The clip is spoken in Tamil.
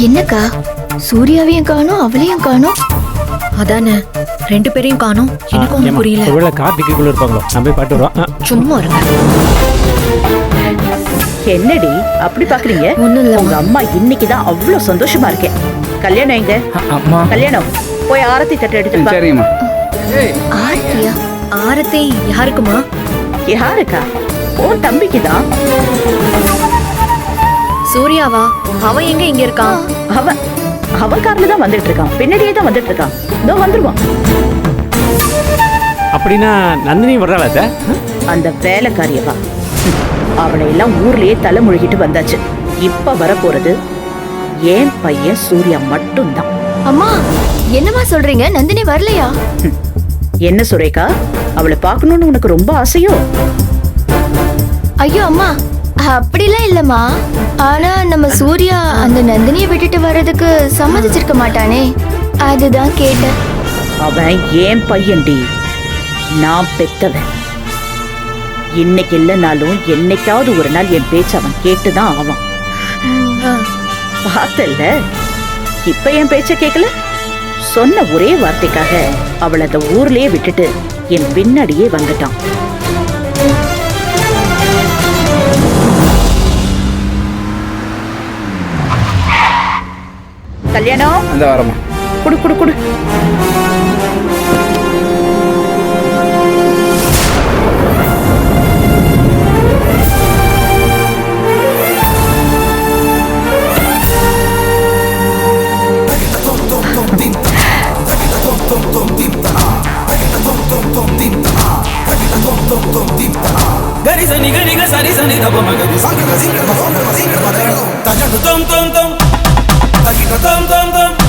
என்னக்கா சூர்யாவையும் காணோம் அவளையும் காணோம். அதானே ரெண்டு பேரையும் காணோம். எனக்கு ஒன்றும் புரியல. ஒருவேளை கார்த்திக்குள்ள இருப்பாங்களோ. நான் போய் பாட்டு வருவோம். சும்மா இருங்க. என்னடி அப்படி பாக்குறீங்க? ஒண்ணும் இல்ல. உங்க அம்மா இன்னைக்குதான் அவ்வளவு சந்தோஷமா இருக்கேன். கல்யாணம் எங்க? அம்மா கல்யாணம் போய் ஆரத்தி தட்டு எடுத்து வா. சரிம்மா. ஆர்த்தியா? ஆரத்தி யாருக்குமா? யாருக்கா? உன் தம்பிக்குதான். சூர்யாவா? அவன் எங்க இங்க இருக்கான்? அவன் கார்ல தான் வந்துட்டு இருக்கான். பின்னாடியே தான் வந்துட்டு இருக்கான். இதோ வந்துருவான். அப்படின்னா நந்தினி வர்றாளா? அந்த வேலைக்காரியவா அவளை எல்லாம் ஊர்லயே தலை முழுகிட்டு வந்தாச்சு. இப்ப வரப்போறது ஏன் பையன் சூர்யா மட்டும்தான். அம்மா என்னமா சொல்றீங்க? நந்தினி வரலையா? என்ன சுரேகா, அவளை பார்க்கணும்னு உனக்கு ரொம்ப ஆசையோ? ஐயோ அம்மா அப்படிலாம் இல்லம்மா. ஆனா நம்ம சூர்யா அந்த நந்தினியை விட்டுட்டு வர்றதுக்கு சம்மதிச்சிருக்க மாட்டானே, அதுதான் கேட்டேன். அவன் ஏன் பையன்டி, நான் பெத்தவன். இன்னைக்கு இல்லைனாலும் என்னைக்காவது ஒரு நாள் என் பேச்சு அவன் கேட்டுதான் ஆவான். பார்த்தல்ல, இப்ப என் பேச்ச கேட்கல. சொன்ன ஒரே வார்த்தைக்காக அவளை அந்த ஊர்லயே விட்டுட்டு என் பின்னாடியே வந்துட்டான். கல்யாணம் அந்த வாரமா குடு குடு குடு. Gari sani gari ga sari sani da ba magari sanga ga zinga ba songa ba zinga ba da ta ja tom tom tom ta ki tom tom tom